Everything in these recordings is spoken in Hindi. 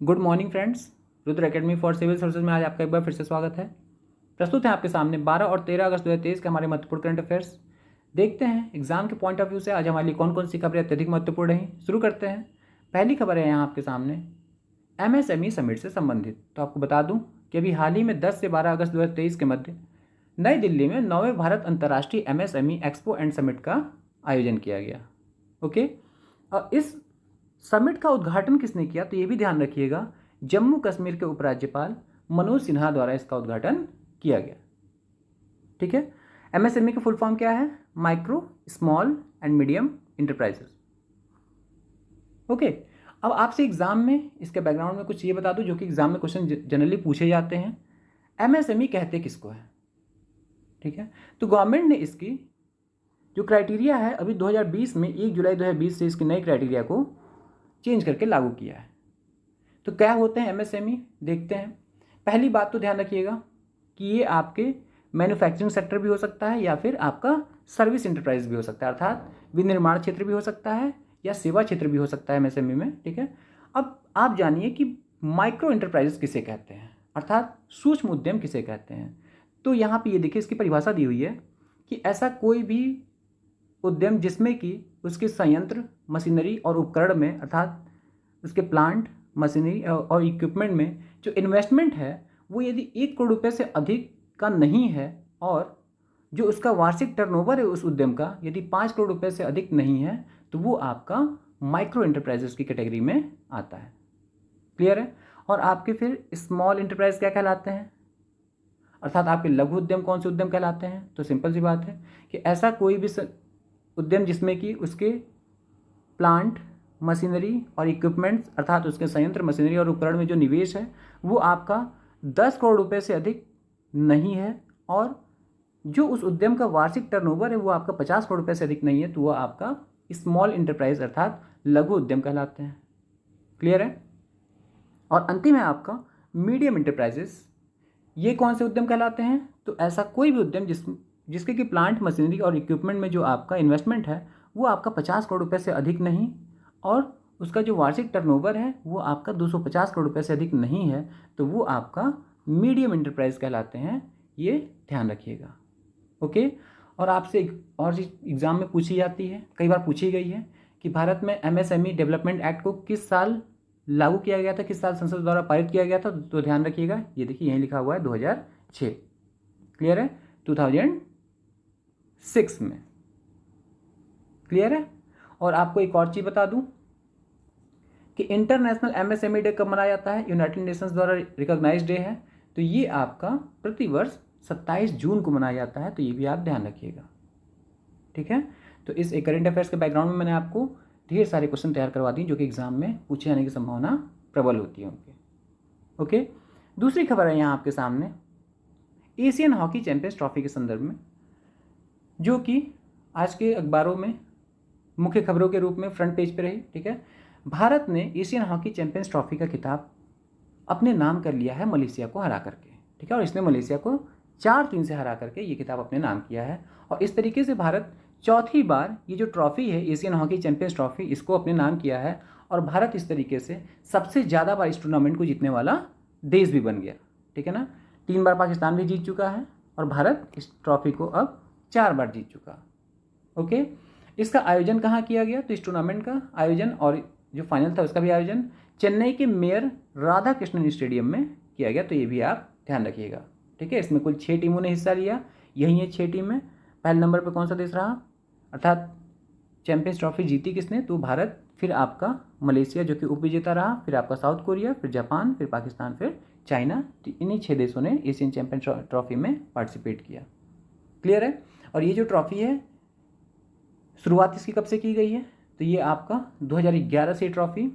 Good morning friends. Rudra academy for civil services में आज आपका एक बार फिर से स्वागत है। प्रस्तुत है आपके सामने 12 और 13 अगस्त 2023 के हमारे महत्वपूर्ण करंट अफेयर्स। देखते हैं एग्जाम के पॉइंट ऑफ व्यू से आज हमारे लिए कौन कौन सी खबरें अत्यधिक महत्वपूर्ण रहीं। शुरू करते हैं। पहली खबर है यहाँ आपके सामने MSME समिट से संबंधित। तो आपको बता दूं कि अभी हाल ही में 10 से 12 अगस्त 2023 के मध्य नई दिल्ली में 9वें भारत अंतर्राष्ट्रीय MSME एक्सपो एंड समिट का आयोजन किया गया। ओके, और इस समिट का उद्घाटन किसने किया तो ये भी ध्यान रखिएगा, जम्मू कश्मीर के उपराज्यपाल मनोज सिन्हा द्वारा इसका उद्घाटन किया गया। ठीक है, MSME का फुल फॉर्म क्या है? Micro small and medium enterprises. Okay, अब आपसे एग्जाम में इसके बैकग्राउंड में कुछ ये बता दूं जो कि एग्जाम में क्वेश्चन जनरली पूछे जाते हैं। MSME कहते किसको है? ठीक है, तो गवर्नमेंट ने इसकी जो क्राइटेरिया है अभी 2020 में 1 जुलाई 2020 से इसकी नई क्राइटेरिया को चेंज करके लागू किया है। तो क्या होते हैं MSME, देखते हैं। पहली बात तो ध्यान रखिएगा कि ये आपके मैन्युफैक्चरिंग सेक्टर भी हो सकता है या फिर आपका सर्विस इंटरप्राइज भी हो सकता है, अर्थात विनिर्माण क्षेत्र भी हो सकता है या सेवा क्षेत्र भी हो सकता है MSME में। ठीक है, अब आप जानिए कि माइक्रो इंटरप्राइजेस किसे कहते हैं, अर्थात सूक्ष्म उद्यम किसे कहते हैं। तो यहाँ पे ये देखिए इसकी परिभाषा दी हुई है कि ऐसा कोई भी उद्यम जिसमें कि उसके संयंत्र, मशीनरी और उपकरण में, अर्थात उसके प्लांट, मशीनरी और इक्विपमेंट में जो इन्वेस्टमेंट है वो यदि 1 करोड़ रुपए से अधिक का नहीं है और जो उसका वार्षिक टर्नओवर है उस उद्यम का यदि 5 करोड़ रुपए से अधिक नहीं है तो वो आपका माइक्रो इंटरप्राइजेस की कैटेगरी में आता है। क्लियर है? और आपके फिर स्मॉल इंटरप्राइज क्या कहलाते हैं, अर्थात आपके लघु उद्यम कौन से उद्यम कहलाते हैं? तो सिंपल सी बात है कि ऐसा कोई भी उद्यम जिसमें कि उसके प्लांट, मशीनरी और इक्विपमेंट्स, अर्थात उसके संयंत्र, मशीनरी और उपकरण में जो निवेश है वो आपका 10 करोड़ रुपए से अधिक नहीं है और जो उस उद्यम का वार्षिक टर्नओवर है वो आपका 50 करोड़ रुपए से अधिक नहीं है, तो वो आपका स्मॉल इंटरप्राइज अर्थात लघु उद्यम कहलाते हैं। क्लियर है? और अंतिम है आपका मीडियम इंटरप्राइजेस। ये कौन से उद्यम कहलाते हैं? तो ऐसा कोई भी उद्यम जिसके कि प्लांट, मशीनरी और इक्विपमेंट में जो आपका इन्वेस्टमेंट है वो आपका 50 करोड़ रुपए से अधिक नहीं और उसका जो वार्षिक टर्नओवर है वो आपका 250 करोड़ रुपए से अधिक नहीं है, तो वो आपका मीडियम इंटरप्राइज कहलाते हैं। ये ध्यान रखिएगा। ओके, और आपसे एक और चीज़ एग्जाम में पूछी जाती है, कई बार पूछी गई है कि भारत में MSME डेवलपमेंट एक्ट को किस साल लागू किया गया था, किस साल संसद द्वारा पारित किया गया था? तो ध्यान रखिएगा, ये देखिए यहीं लिखा हुआ है 2006। क्लियर है? 2006 में। क्लियर है? और आपको एक और चीज़ बता दूं कि इंटरनेशनल MSME डे कब मनाया जाता है? यूनाइटेड नेशंस द्वारा रिकॉग्नाइज्ड डे है, तो ये आपका प्रतिवर्ष 27 जून को मनाया जाता है, तो ये भी आप ध्यान रखिएगा। ठीक है, तो इस एक करंट अफेयर्स के बैकग्राउंड में मैंने आपको ढेर सारे क्वेश्चन तैयार करवा दिए जो कि एग्जाम में पूछे जाने की संभावना प्रबल होती है उनके। ओके, दूसरी खबर है यहाँ आपके सामने एशियन हॉकी चैंपियंस ट्रॉफी के संदर्भ में, जो कि आज के अखबारों में मुख्य खबरों के रूप में फ्रंट पेज पे रही। ठीक है, भारत ने एशियन हॉकी चैंपियंस ट्रॉफी का खिताब अपने नाम कर लिया है मलेशिया को हरा करके। ठीक है, और इसने मलेशिया को 4-3 से हरा करके ये खिताब अपने नाम किया है और इस तरीके से भारत चौथी बार ये जो ट्रॉफी है एशियन हॉकी चैंपियंस ट्रॉफी इसको अपने नाम किया है और भारत इस तरीके से सबसे ज़्यादा बार इस टूर्नामेंट को जीतने वाला देश भी बन गया। ठीक है ना, 3 बार पाकिस्तान भी जीत चुका है और भारत इस ट्रॉफी को अब 4 बार जीत चुका। ओके, इसका आयोजन कहाँ किया गया? तो इस टूर्नामेंट का आयोजन और जो फाइनल था उसका भी आयोजन चेन्नई के मेयर राधा कृष्णन स्टेडियम में किया गया, तो ये भी आप ध्यान रखिएगा। ठीक है, इसमें कुल 6 टीमों ने हिस्सा लिया, यही है 6 टीमें। पहले नंबर पर कौन सा देश रहा, अर्थात चैंपियंस ट्रॉफी जीती किसने? तो भारत, फिर आपका मलेशिया जो कि उपविजेता रहा, फिर आपका साउथ कोरिया, फिर जापान, फिर पाकिस्तान, फिर चाइना। इन्हीं 6 देशों ने एशियन चैंपियन ट्रॉफी में पार्टिसिपेट किया। क्लियर है? और ये जो ट्रॉफी है शुरुआत इसकी कब से की गई है? तो ये आपका 2011 से ट्रॉफी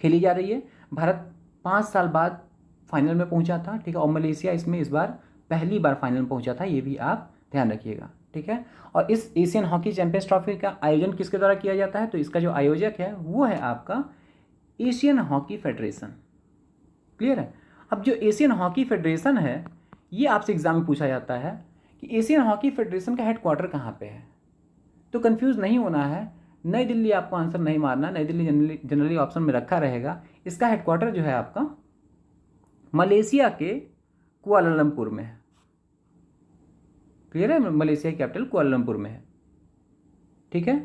खेली जा रही है। भारत 5 साल बाद फाइनल में पहुंचा था। ठीक है, और मलेशिया इसमें इस बार पहली बार फाइनल में पहुंचा था, ये भी आप ध्यान रखिएगा। ठीक है, और इस एशियन हॉकी चैंपियंस ट्रॉफी का आयोजन किसके द्वारा किया जाता है? तो इसका जो आयोजक है वो है आपका एशियन हॉकी फेडरेशन। क्लियर है? अब जो एशियन हॉकी फेडरेशन है ये आपसे एग्जाम में पूछा जाता है कि एशियन हॉकी फेडरेशन का हेडक्वार्टर कहाँ पे है। तो कंफ्यूज नहीं होना है, नई दिल्ली आपको आंसर नहीं मारना, नई दिल्ली जनरली ऑप्शन में रखा रहेगा। इसका हेडक्वार्टर जो है आपका मलेशिया के कुआलालंपुर में है। क्लियर है, मलेशिया की कैपिटल कुआलालंपुर में है। ठीक है,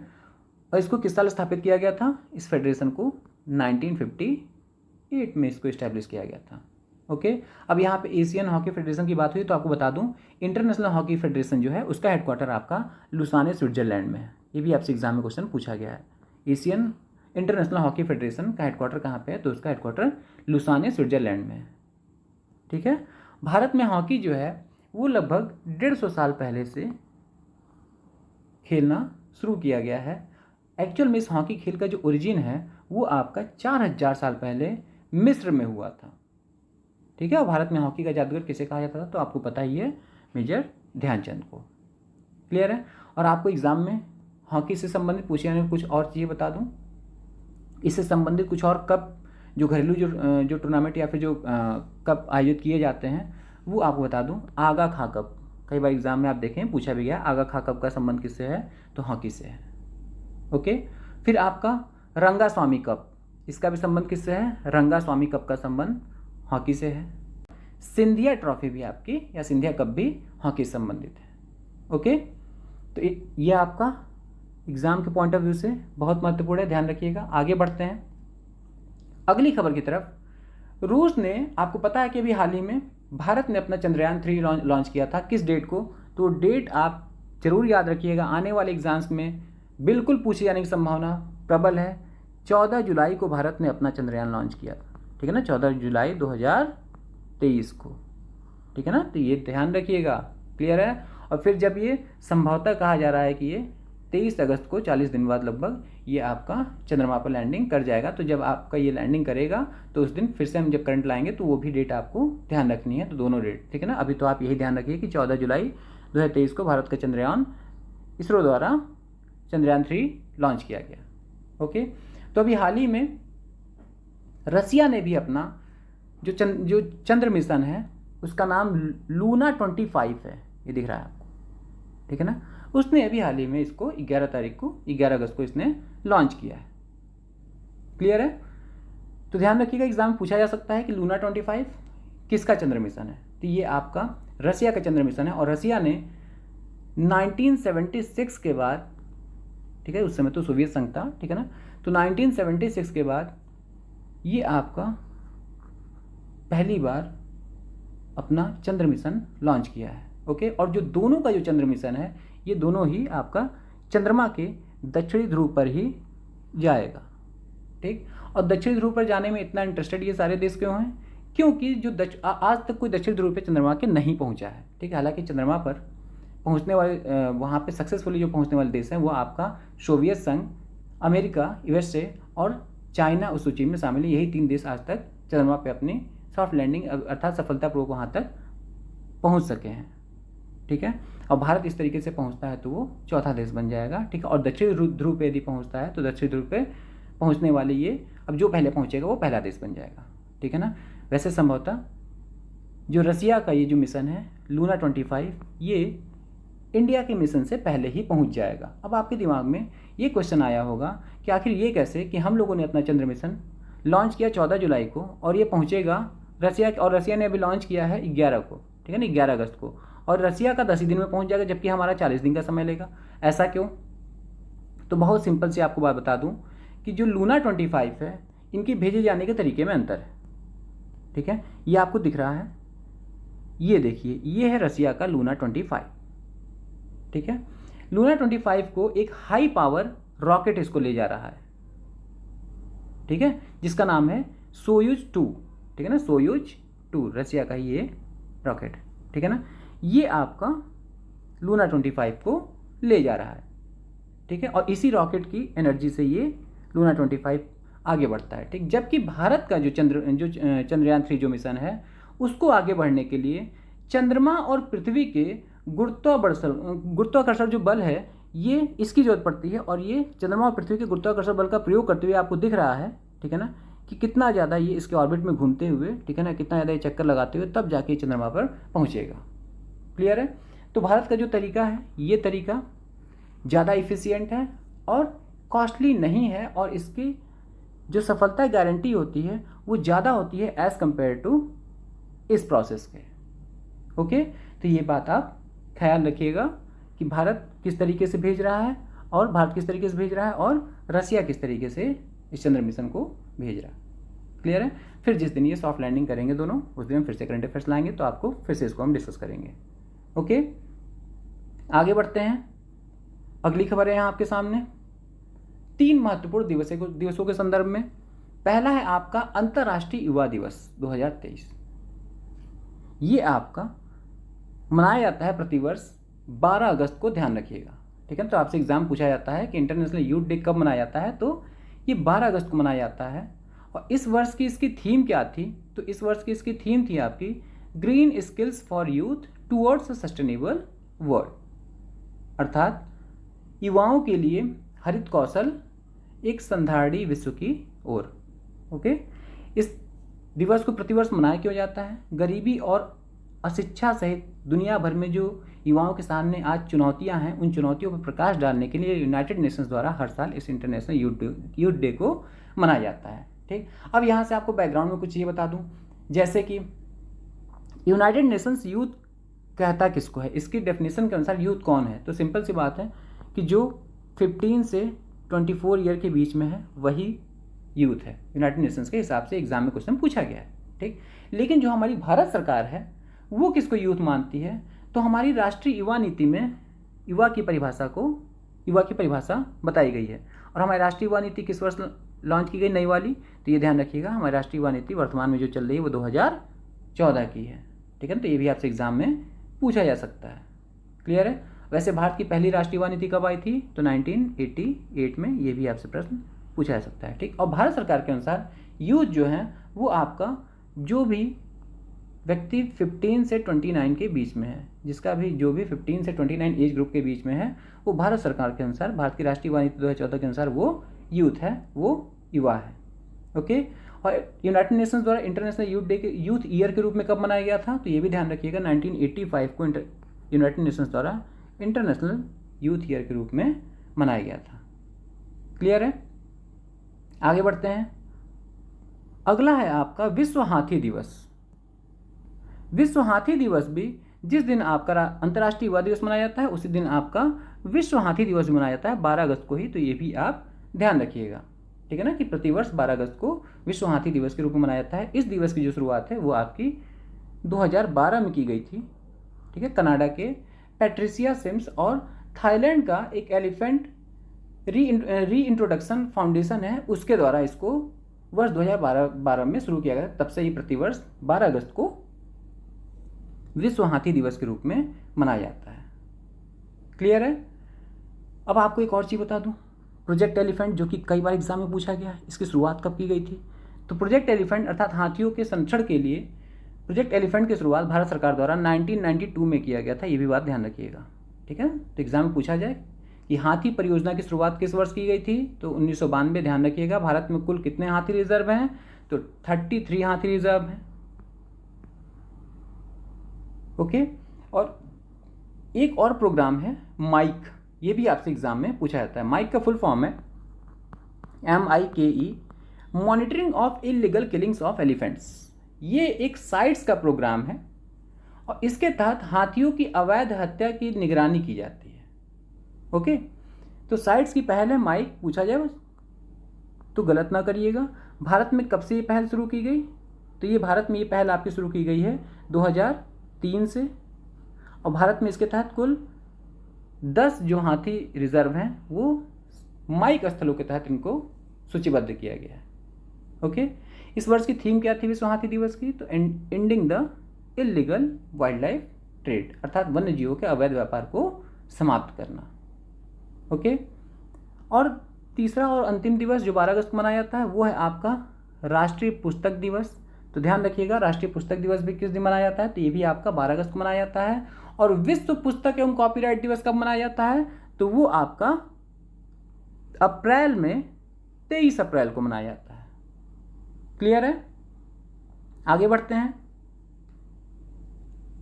और इसको किस साल स्थापित किया गया था? इस फेडरेशन को 1958 में इसको इस्टेब्लिश किया गया था। ओके, अब यहाँ पे एशियन हॉकी फेडरेशन की बात हुई तो आपको बता दूं, इंटरनेशनल हॉकी फेडरेशन जो है उसका हेडक्वार्टर आपका लुसाने स्विट्जरलैंड में है। ये भी आपसे एग्जाम में क्वेश्चन पूछा गया है। एशियन इंटरनेशनल हॉकी फेडरेशन का हेडक्वार्टर कहाँ पे है? तो उसका हेडक्वार्टर लुसाने स्विट्जरलैंड में है। ठीक है, भारत में हॉकी जो है वो लगभग 150 साल पहले से खेलना शुरू किया गया है। एक्चुअल में इस हॉकी खेल का जो ओरिजिन है वो आपका 4000 साल पहले मिस्र में हुआ था। ठीक है, और भारत में हॉकी का जादूगर किसे कहा जाता था? तो आपको पता ही है, मेजर ध्यानचंद को। क्लियर है, और आपको एग्जाम में हॉकी से संबंधित पूछे जाने कुछ और चीज़ें बता दूं, इससे संबंधित कुछ और कप जो घरेलू जो टूर्नामेंट या फिर जो कप आयोजित किए जाते हैं वो आपको बता दूं। आगा खां कप, कई बार एग्जाम में आप देखें पूछा भी गया, आगा खां कप का संबंध किससे है? तो हॉकी से है। ओके, फिर आपका रंगा स्वामी कप, इसका भी संबंध किससे है? रंगा स्वामी कप का संबंध हॉकी से है। सिंधिया ट्रॉफी भी आपकी या सिंधिया कप भी हॉकी से संबंधित है। ओके, तो ये आपका एग्जाम के पॉइंट ऑफ व्यू से बहुत महत्वपूर्ण है, ध्यान रखिएगा। आगे बढ़ते हैं अगली खबर की तरफ। रूस ने, आपको पता है कि अभी हाल ही में भारत ने अपना चंद्रयान 3 लॉन्च किया था। किस डेट को? तो डेट आप जरूर याद रखिएगा, आने वाले एग्जाम्स में बिल्कुल पूछे जाने की संभावना प्रबल है। 14 जुलाई को भारत ने अपना चंद्रयान लॉन्च किया था। ठीक है ना, 14 जुलाई 2023 को। ठीक है ना, तो ये ध्यान रखिएगा। क्लियर है, और फिर जब ये संभवतः कहा जा रहा है कि ये 23 अगस्त को 40 दिन बाद लगभग ये आपका चंद्रमा पर लैंडिंग कर जाएगा। तो जब आपका ये लैंडिंग करेगा तो उस दिन फिर से हम जब करंट लाएंगे तो वो भी डेट आपको ध्यान रखनी है। तो दोनों डेट, ठीक है ना। अभी तो आप यही ध्यान रखिए कि 14 जुलाई 2023 को भारत का चंद्रयान इसरो द्वारा चंद्रयान 3 लॉन्च किया गया। ओके, तो अभी हाल ही में रसिया ने भी अपना जो चंद्र मिशन है उसका नाम लूना 25 है, ये दिख रहा है आपको। ठीक है ना, उसने अभी हाल ही में इसको 11 तारीख को 11 अगस्त को इसने लॉन्च किया है। क्लियर है, तो ध्यान रखिएगा, एग्जाम में पूछा जा सकता है कि लूना 25 किसका चंद्र मिशन है? तो ये आपका रसिया का चंद्र मिशन है। और रसिया ने 1976 के बाद, ठीक है, उस समय तो सोवियत संघ था, ठीक है ना, तो 1976 के बाद ये आपका पहली बार अपना चंद्र मिशन लॉन्च किया है। ओके, और जो दोनों का जो चंद्र मिशन है ये दोनों ही आपका चंद्रमा के दक्षिणी ध्रुव पर ही जाएगा। ठीक, और दक्षिणी ध्रुव पर जाने में इतना इंटरेस्टेड ये सारे देश क्यों हैं? क्योंकि जो आज तक कोई दक्षिणी ध्रुव पे चंद्रमा के नहीं पहुंचा है। ठीक है, हालांकि चंद्रमा पर पहुंचने वाले वहाँ पे सक्सेसफुली जो पहुंचने वाले देश हैं वो आपका सोवियत संघ, अमेरिका, यूएसए और चाइना उस सूची में शामिल है। यही 3 देश आज तक चंद्रमा पे अपनी सॉफ्ट लैंडिंग अर्थात सफलतापूर्वक वहाँ तक पहुँच सके हैं। ठीक है, और भारत इस तरीके से पहुँचता है तो वो चौथा देश बन जाएगा। ठीक है, और दक्षिणी ध्रुव पे यदि पहुँचता है तो दक्षिणी ध्रुव पे पहुँचने वाले ये अब जो पहले पहुँचेगा वो पहला देश बन जाएगा। ठीक है ना, वैसे संभवतः जो रसिया का ये जो मिशन है लूना 25 ये इंडिया के मिशन से पहले ही पहुंच जाएगा। अब आपके दिमाग में ये क्वेश्चन आया होगा कि आखिर ये कैसे कि हम लोगों ने अपना चंद्र मिशन लॉन्च किया 14 जुलाई को और ये पहुंचेगा रसिया, और रसिया ने अभी लॉन्च किया है 11 को, ठीक है ना, 11 अगस्त को, और रसिया का 10 ही दिन में पहुंच जाएगा जबकि हमारा 40 दिन का समय लेगा। ऐसा क्यों? तो बहुत सिंपल से आपको बात बता दूं कि जो लूना 25 है इनके भेजे जाने के तरीके में अंतर है। ठीक है, ये आपको दिख रहा है, ये देखिए, ये है रसिया का लूना 25। ठीक है, लूना 25 को एक हाई पावर रॉकेट इसको ले जा रहा है। ठीक है, जिसका नाम है सोयूज 2। ठीक है ना, सोयूज 2 रसिया का ही ये रॉकेट। ठीक है ना, ये आपका लूना 25 को ले जा रहा है। ठीक है, और इसी रॉकेट की एनर्जी से ये लूना 25 आगे बढ़ता है। ठीक, जबकि भारत का जो चंद्रयान 3 जो मिशन है उसको आगे बढ़ने के लिए चंद्रमा और पृथ्वी के गुरुत्वाकर्षण जो बल है ये इसकी जरूरत पड़ती है, और ये चंद्रमा और पृथ्वी के गुरुत्वाकर्षण बल का प्रयोग करते हुए आपको दिख रहा है, ठीक है ना, कि कितना ज़्यादा ये इसके ऑर्बिट में घूमते हुए, ठीक है ना, कितना ज़्यादा ये चक्कर लगाते हुए तब जाके चंद्रमा पर पहुँचेगा। क्लियर है? तो भारत का जो तरीका है ये तरीका ज़्यादा इफिशियंट है और कॉस्टली नहीं है और इसकी जो सफलता गारंटी होती है वो ज़्यादा होती है एज़ कम्पेयर टू इस प्रोसेस के। ओके, तो ये बात आप ख्याल रखिएगा कि भारत किस तरीके से भेज रहा है और भारत किस तरीके से भेज रहा है और रसिया किस तरीके से इस चंद्र मिशन को भेज रहा है। क्लियर है? फिर जिस दिन ये सॉफ्ट लैंडिंग करेंगे दोनों, उस दिन हम फिर से करंट अफेयर्स लाएंगे, तो आपको फिर से इसको हम डिस्कस करेंगे। ओके, आगे बढ़ते हैं। अगली खबर है यहाँ आपके सामने 3 महत्वपूर्ण दिवसों के संदर्भ में। पहला है आपका अंतर्राष्ट्रीय युवा दिवस 2023। ये आपका मनाया जाता है प्रतिवर्ष 12 अगस्त को, ध्यान रखिएगा। ठीक है, तो आपसे एग्जाम पूछा जाता है कि इंटरनेशनल यूथ डे कब मनाया जाता है, तो ये 12 अगस्त को मनाया जाता है। और इस वर्ष की इसकी थीम क्या थी, तो इस वर्ष की इसकी थीम थी आपकी green skills for youth towards a sustainable world, अर्थात युवाओं के लिए हरित कौशल एक संधारणीय विश्व की ओर। ओके, इस दिवस को प्रतिवर्ष मनाया क्यों जाता है? गरीबी और अशिक्षा सहित दुनिया भर में जो युवाओं के सामने आज चुनौतियां हैं, उन चुनौतियों पर प्रकाश डालने के लिए यूनाइटेड नेशंस द्वारा हर साल इस इंटरनेशनल यूथ डे को मनाया जाता है। ठीक, अब यहाँ से आपको बैकग्राउंड में कुछ ये बता दूँ, जैसे कि यूनाइटेड नेशंस यूथ कहता किसको है, इसकी डेफिनेशन के अनुसार यूथ कौन है, तो सिंपल सी बात है कि जो 15 से 24 ईयर के बीच में है वही यूथ है। यूनाइटेड नेशंस के हिसाब से एग्जाम में क्वेश्चन पूछा गया है। ठीक, लेकिन जो हमारी भारत सरकार है वो किसको यूथ मानती है, तो हमारी राष्ट्रीय युवा नीति में युवा की परिभाषा बताई गई है। और हमारी राष्ट्रीय युवा नीति किस वर्ष लॉन्च की गई, नई वाली, तो ये ध्यान रखिएगा हमारी राष्ट्रीय युवा नीति वर्तमान में जो चल रही है वो 2014 की है। ठीक है, तो ये भी आपसे एग्जाम में पूछा जा सकता है। क्लियर है? वैसे भारत की पहली राष्ट्रीय युवा नीति कब आई थी, तो 1988 में, ये भी आपसे प्रश्न पूछा जा सकता है। ठीक, और भारत सरकार के अनुसार यूथ जो है वो आपका जो भी व्यक्ति 15 से 29 के बीच में है, जिसका भी जो भी 15 से 29 एज ग्रुप के बीच में है, वो भारत सरकार के अनुसार, भारत की राष्ट्रीय युवा नीति 2014 के अनुसार वो यूथ है, वो युवा है। ओके, और यूनाइटेड नेशंस द्वारा इंटरनेशनल यूथ ईयर के रूप में कब मनाया गया था, तो ये भी ध्यान रखिएगा 1985 को यूनाइटेड नेशंस द्वारा इंटरनेशनल यूथ ईयर के रूप में मनाया गया था। क्लियर है? आगे बढ़ते हैं। अगला है आपका विश्व हाथी दिवस। विश्व हाथी दिवस भी जिस दिन आपका अंतर्राष्ट्रीय युवा दिवस मनाया जाता है उसी दिन आपका विश्व हाथी दिवस भी मनाया जाता है, 12 अगस्त को ही, तो ये भी आप ध्यान रखिएगा। ठीक है ना, कि प्रतिवर्ष 12 अगस्त को विश्व हाथी दिवस के रूप में मनाया जाता है। इस दिवस की जो शुरुआत है वो आपकी 2012 में की गई थी। ठीक है, कनाडा के पैट्रिसिया सिम्स और थाईलैंड का एक एलिफेंट री इंट्रोडक्शन फाउंडेशन है, उसके द्वारा इसको वर्ष 2012 में शुरू किया गया। तब से ये प्रतिवर्ष 12 अगस्त को विश्व हाथी दिवस के रूप में मनाया जाता है। क्लियर है? अब आपको एक और चीज़ बता दूं, प्रोजेक्ट एलिफेंट, जो कि कई बार एग्जाम में पूछा गया है, इसकी शुरुआत कब की गई थी, तो प्रोजेक्ट एलिफेंट अर्थात हाथियों के संरक्षण के लिए प्रोजेक्ट एलिफेंट की शुरुआत भारत सरकार द्वारा 1992 में किया गया था। ये भी बात ध्यान रखिएगा। ठीक है, तो एग्जाम में पूछा जाए कि हाथी परियोजना की शुरुआत किस वर्ष की गई थी, तो 1992। ध्यान रखिएगा। भारत में कुल कितने हाथी रिजर्व हैं, तो 33 हाथी रिजर्व हैं। ओके, और एक और प्रोग्राम है माइक, ये भी आपसे एग्जाम में पूछा जाता है। माइक का फुल फॉर्म है MIKE, monitoring of illegal killings of elephants. ये एक साइट्स का प्रोग्राम है और इसके तहत हाथियों की अवैध हत्या की निगरानी की जाती है। ओके, तो साइट्स की पहल है माइक, पूछा जाए तो गलत ना करिएगा। भारत में कब से ये पहल शुरू की गई, तो ये भारत में ये पहल आपकी शुरू की गई है 2003 से, और भारत में इसके तहत कुल 10 जो हाथी रिजर्व हैं वो माइक स्थलों के तहत इनको सूचीबद्ध किया गया है। ओके, इस वर्ष की थीम क्या थी विश्व हाथी दिवस की, तो ending the illegal wild life trade, अर्थात वन्य जीवों के अवैध व्यापार को समाप्त करना। ओके, और तीसरा और अंतिम दिवस जो 12 अगस्त को मनाया जाता है वो है आपका राष्ट्रीय पुस्तक दिवस। तो ध्यान रखिएगा, राष्ट्रीय पुस्तक दिवस भी किस दिन मनाया जाता है, तो ये भी आपका 12 अगस्त को मनाया जाता है। और विश्व पुस्तक एवं कॉपीराइट दिवस कब मनाया जाता है, तो वो आपका अप्रैल में 23 अप्रैल को मनाया जाता है। क्लियर है? आगे बढ़ते हैं।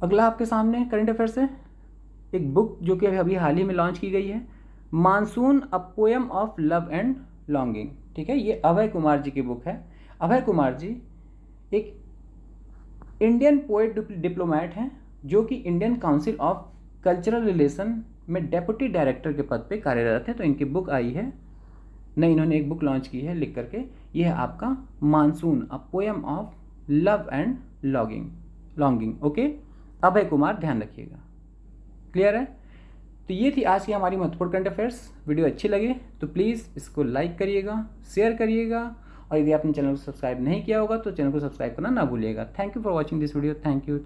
अगला आपके सामने करंट अफेयर से एक बुक जो कि अभी हाल ही में लॉन्च की गई है, monsoon a poem of love and longing. ठीक है, ये अभय कुमार जी की बुक है। अभय कुमार जी एक इंडियन पोएट डिप्लोमेट हैं जो कि Indian council of cultural relation में डेप्यूटी डायरेक्टर के पद पे कार्यरत है। तो इनकी बुक आई है, नहीं, इन्होंने एक बुक लॉन्च की है लिख करके, ये है आपका monsoon a poem of love and longing. Okay, Abhay Kumar, ध्यान रखिएगा। क्लियर है? तो ये थी आज की हमारी महत्वपूर्ण करंट अफेयर्स। वीडियो अच्छी लगे तो प्लीज़ इसको लाइक करिएगा, शेयर करिएगा, और यदि आपने चैनल को सब्सक्राइब नहीं किया होगा तो चैनल को सब्सक्राइब करना ना भूलिएगा। Thank you for watching this video. Thank you.